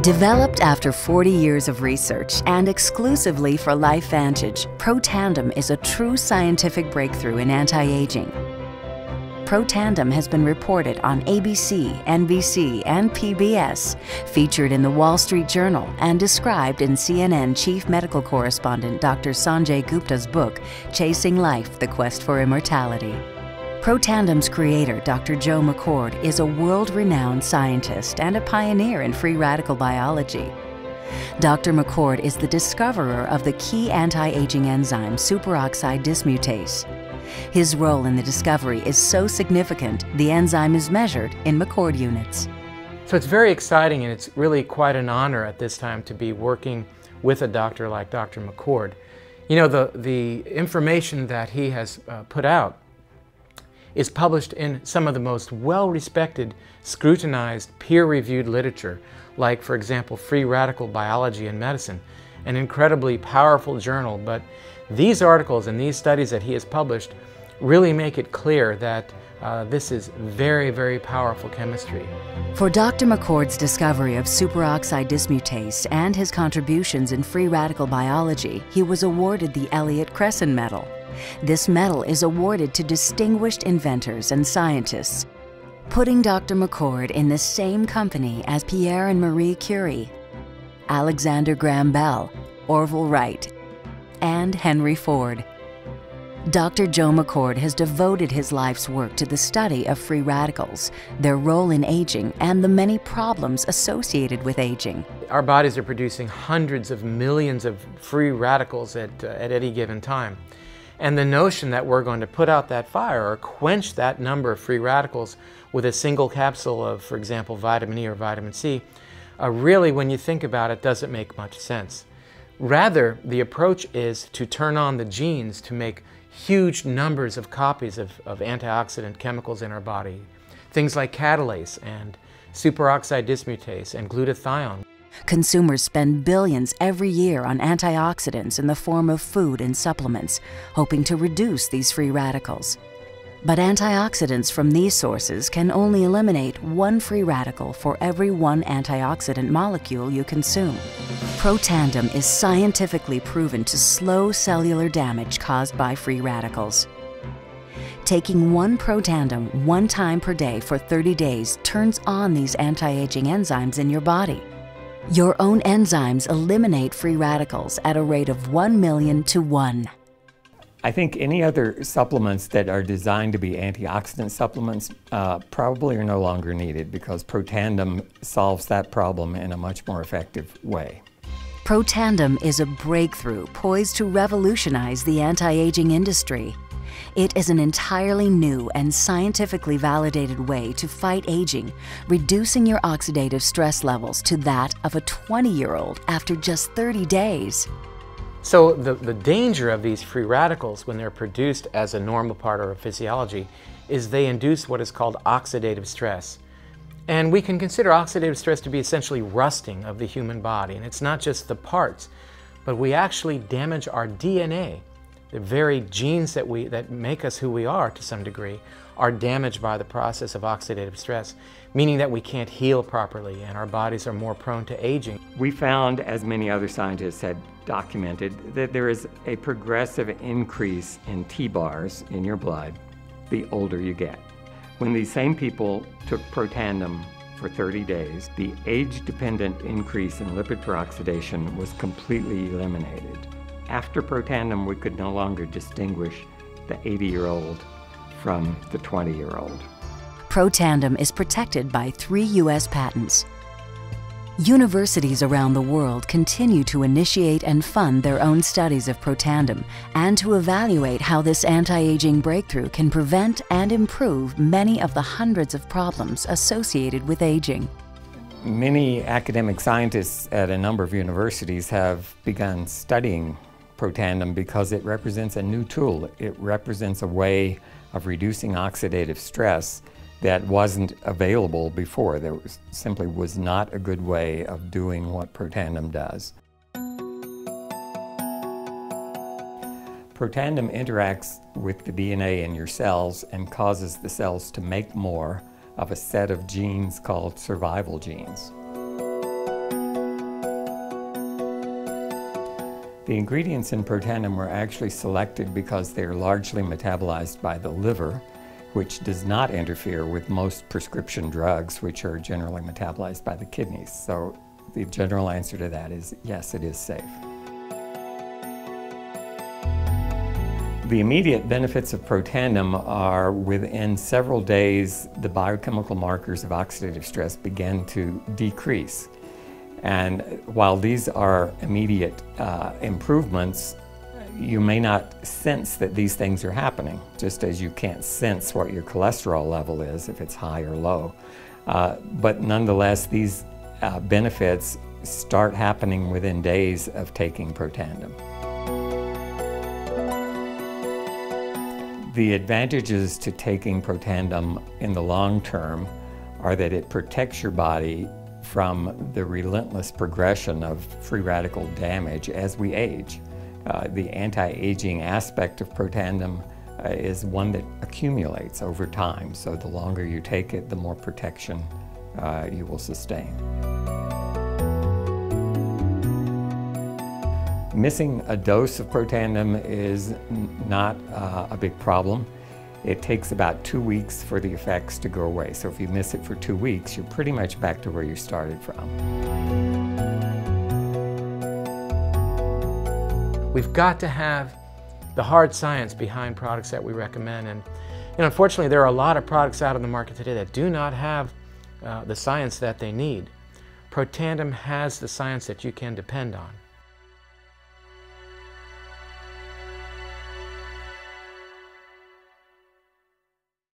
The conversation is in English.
Developed after 40 years of research and exclusively for LifeVantage, Protandim is a true scientific breakthrough in anti-aging. Protandim has been reported on ABC, NBC, and PBS, featured in the Wall Street Journal, and described in CNN Chief Medical Correspondent Dr. Sanjay Gupta's book, Chasing Life: The Quest for Immortality. Protandim's creator, Dr. Joe McCord, is a world-renowned scientist and a pioneer in free radical biology. Dr. McCord is the discoverer of the key anti-aging enzyme superoxide dismutase. His role in the discovery is so significant, the enzyme is measured in McCord units. So it's very exciting, and it's really quite an honor at this time to be working with a doctor like Dr. McCord. You know, the information that he has put out is published in some of the most well-respected, scrutinized, peer-reviewed literature, like, for example, Free Radical Biology and Medicine, an incredibly powerful journal. But these articles and these studies that he has published really make it clear that this is very, very powerful chemistry. For Dr. McCord's discovery of superoxide dismutase and his contributions in free radical biology, he was awarded the Elliott Cresson Medal. This medal is awarded to distinguished inventors and scientists, putting Dr. McCord in the same company as Pierre and Marie Curie, Alexander Graham Bell, Orville Wright, and Henry Ford. Dr. Joe McCord has devoted his life's work to the study of free radicals, their role in aging, and the many problems associated with aging. Our bodies are producing hundreds of millions of free radicals at any given time. And the notion that we're going to put out that fire or quench that number of free radicals with a single capsule of, for example, vitamin E or vitamin C, really, when you think about it, doesn't make much sense. Rather, the approach is to turn on the genes to make huge numbers of copies of antioxidant chemicals in our body. Things like catalase and superoxide dismutase and glutathione. Consumers spend billions every year on antioxidants in the form of food and supplements, hoping to reduce these free radicals. But antioxidants from these sources can only eliminate one free radical for every one antioxidant molecule you consume. Protandim is scientifically proven to slow cellular damage caused by free radicals. Taking one Protandim 1 time per day for 30 days turns on these anti-aging enzymes in your body. Your own enzymes eliminate free radicals at a rate of 1 million to 1. I think any other supplements that are designed to be antioxidant supplements probably are no longer needed, because Protandim solves that problem in a much more effective way. Protandim is a breakthrough poised to revolutionize the anti-aging industry. It is an entirely new and scientifically validated way to fight aging, reducing your oxidative stress levels to that of a 20-year-old after just 30 days. So the danger of these free radicals when they're produced as a normal part of our physiology is they induce what is called oxidative stress. And we can consider oxidative stress to be essentially rusting of the human body. And it's not just the parts, but we actually damage our DNA. The very genes that make us who we are to some degree are damaged by the process of oxidative stress, meaning that we can't heal properly and our bodies are more prone to aging. We found, as many other scientists had documented, that there is a progressive increase in T-bars in your blood the older you get. When these same people took Protandim for 30 days, the age-dependent increase in lipid peroxidation was completely eliminated. After Protandim, we could no longer distinguish the 80-year-old from the 20-year-old. Protandim is protected by 3 U.S. patents. Universities around the world continue to initiate and fund their own studies of Protandim and to evaluate how this anti-aging breakthrough can prevent and improve many of the hundreds of problems associated with aging. Many academic scientists at a number of universities have begun studying Protandim because it represents a new tool. It represents a way of reducing oxidative stress that wasn't available before. There simply was not a good way of doing what Protandim does. Protandim interacts with the DNA in your cells and causes the cells to make more of a set of genes called survival genes. The ingredients in Protandim were actually selected because they're largely metabolized by the liver, which does not interfere with most prescription drugs, which are generally metabolized by the kidneys. So the general answer to that is yes, it is safe. The immediate benefits of Protandim are within several days, the biochemical markers of oxidative stress begin to decrease. And while these are immediate improvements, you may not sense that these things are happening, just as you can't sense what your cholesterol level is, if it's high or low. But nonetheless, these benefits start happening within days of taking Protandim. The advantages to taking Protandim in the long term are that it protects your body from the relentless progression of free radical damage as we age. The anti-aging aspect of Protandim is one that accumulates over time, so the longer you take it, the more protection you will sustain. Missing a dose of Protandim is not a big problem. It takes about 2 weeks for the effects to go away. So if you miss it for 2 weeks, you're pretty much back to where you started from. We've got to have the hard science behind products that we recommend. And unfortunately, there are a lot of products out on the market today that do not have the science that they need. Protandim has the science that you can depend on.